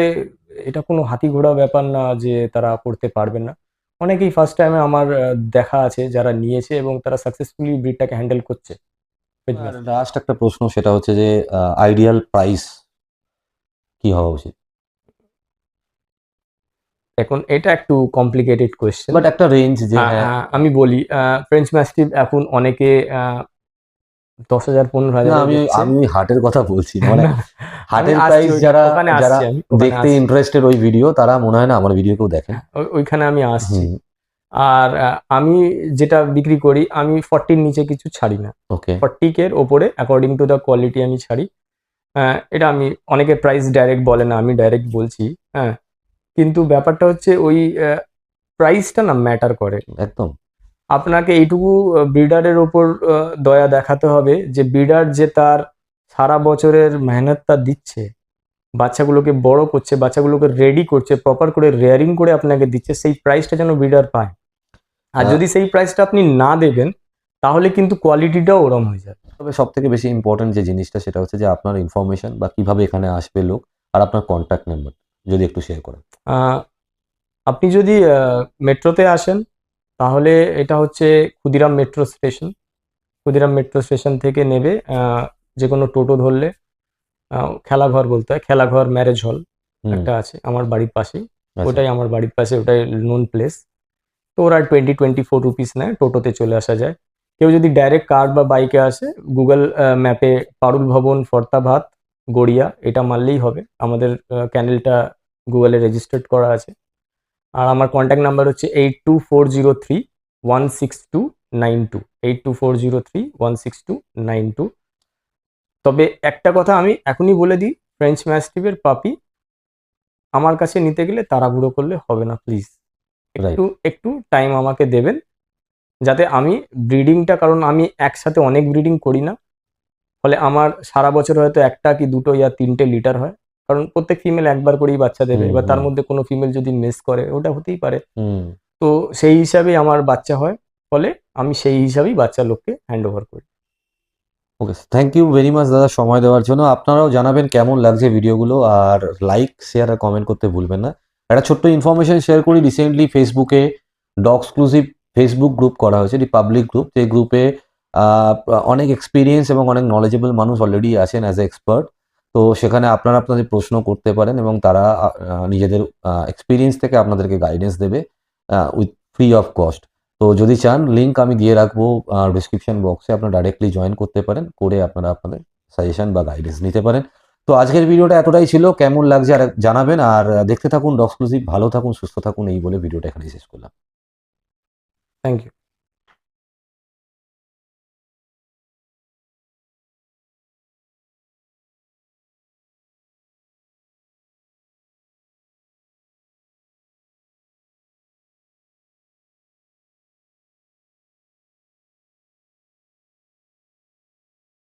এটা কোনো হাতি ঘোড়া ব্যাপার না যে তারা করতে পারবেন না। অনেকেই ফার্স্ট টাইমে আমার দেখা আছে যারা নিয়েছে এবং তারা সাকসেসফুলি ব্রিডটাকে হ্যান্ডেল করছে। লাস্ট একটা প্রশ্ন, সেটা হচ্ছে যে আইডিয়াল প্রাইস কি হওয়া উচিত? এখন এটা একটু কমপ্লিকেটেড কোয়েশ্চেন, বাট একটা রেঞ্জ যে আমি বলি ফ্রেঞ্চ ম্যাস্টিফ এখন অনেকে 10,000 না, 15,000 আমি আমি হাটের কথা বলছি না, মানে না, হাটের আমি আসছি প্রাইস যারা ওখানে যারা আসছি, আমি ওখানে দেখতে আসছি। ইন্টারেস্টেড ওই ভিডিও, তারা মনে হয় না আমার ভিডিও কেউ দেখেন। ওইখানে আমি আসছি। হুম। আর আমি যেটা বিক্রি করি, আমি 40 নিচে কিছু ছাড়ি না, ওকে। 40K এর ওপরে অ্যাকর্ডিং টু দ্য কোয়ালিটি আমি ছাড়ি। এটা আমি, অনেকে প্রাইস ডাইরেক্ট বলে না, আমি ডাইরেক্ট বলছি। হ্যাঁ, কিন্তু ব্যাপারটা হচ্ছে ওই প্রাইসটা না ম্যাটার করে। একদম। আপনাকে এইটুকু ব্রিডারের ওপর দয়া দেখাতে হবে যে ব্রিডার যে তার সারা বছরের মেহনতটা দিচ্ছে, বাচ্চাগুলোকে বড় করছে, বাচ্চাগুলোকে রেডি করছে, প্রপার করে রেয়ারিং করে আপনাকে দিচ্ছে, সেই প্রাইসটা যেন ব্রিডার পায়। আর যদি সেই প্রাইসটা আপনি না দেবেন, তাহলে কিন্তু কোয়ালিটিটাও ওরম হয়ে যাবে। তবে সব থেকে বেশি ইম্পর্টেন্ট যে জিনিসটা, সেটা হচ্ছে যে আপনার ইনফরমেশন বা কিভাবে এখানে আসবে লোক, আর আপনার কন্ট্যাক্ট নাম্বার যদি একটু শেয়ার করেন। আপনি যদি মেট্রোতে আসেন, তাহলে এটা হচ্ছে Khudiram metro station. Khudiram metro station থেকে নেবে, যে কোনো টোটো ধরলে খেলাঘর বলতে হয়, খেলাঘর ম্যারেজ হল একটা আছে আমার বাড়ির পাশেই, ওটাই আমার বাড়ির পাশে, ওটাই নোন প্লেস। তো ওরা 20-24 রুপিস নেয়, টোটোতে চলে আসা যায়। কেউ যদি ডাইরেক্ট কার বা বাইকে আসে, গুগল ম্যাপে পারুল ভবন ফর্তাভাত গড়িয়া এটা মারলেই হবে, আমাদের ক্যানেলটা গুগলে রেজিস্টার্ড করা আছে। আর আমার কন্ট্যাক্ট নাম্বার হচ্ছে 8240316292, 8240316292। তবে একটা কথা আমি এখনই বলে দিই, ফ্রেঞ্চ ম্যাস্টিফের পাপি আমার কাছে নিতে গেলে তাড়াহুড়ো করলে হবে না, প্লিজ একটু একটু টাইম আমাকে দেবেন, যাতে আমি ব্রিডিংটা, কারণ আমি একসাথে অনেক ব্রিডিং করি না, ফলে আমার সারা বছর হয়তো একটা কি দুটো ইয়া 3টে লিটার হয়, কারণ প্রত্যেক ফিমেল একবার করেই বাচ্চা দেবে, এবার তার মধ্যে কোনো ফিমেল যদি মিস করে, ওটা হতেই পারে, তো সেই হিসাবেই আমার বাচ্চা হয়, ফলে আমি সেই হিসাবেই বাচ্চা লোককে হ্যান্ড ওভার করি। ওকে, থ্যাংক ইউ ভেরি মাচ দাদা সময় দেওয়ার জন্য। আপনারাও জানাবেন কেমন লাগছে ভিডিওগুলো, আর লাইক শেয়ার আর কমেন্ট করতে ভুলবেন না। একটা ছোট্ট ইনফরমেশন শেয়ার করি, রিসেন্টলি ফেসবুকে ডগসক্লুসিভ ফেসবুক গ্রুপ করা হয়েছে, এটি পাবলিক গ্রুপ। এই গ্রুপে অনেক এক্সপিরিয়েন্স এবং অনেক নলেজেবল মানুষ অলরেডি আছেন অ্যাজ এ এক্সপার্ট। তো সেখানে আপনারা আপনাদের প্রশ্ন করতে পারেন এবং তারা নিজেদের এক্সপিরিয়েন্স থেকে আপনাদেরকে গাইডেন্স দেবে উইথ ফ্রি অফ কস্ট। তো যদি চান লিঙ্ক আমি দিয়ে রাখবো ডিসক্রিপশন বক্সে, আপনারা ডাইরেক্টলি জয়েন করতে পারেন, করে আপনারা আপনাদের সাজেশন বা গাইডেন্স নিতে পারেন। তো আজকের ভিডিওটা এতটাই ছিল, কেমন লাগছে আর জানাবেন, আর দেখতে থাকুন ডগসক্লুসিভ। ভালো থাকুন, সুস্থ থাকুন, এই বলে ভিডিওটা এখানেই শেষ করলাম। Thank you.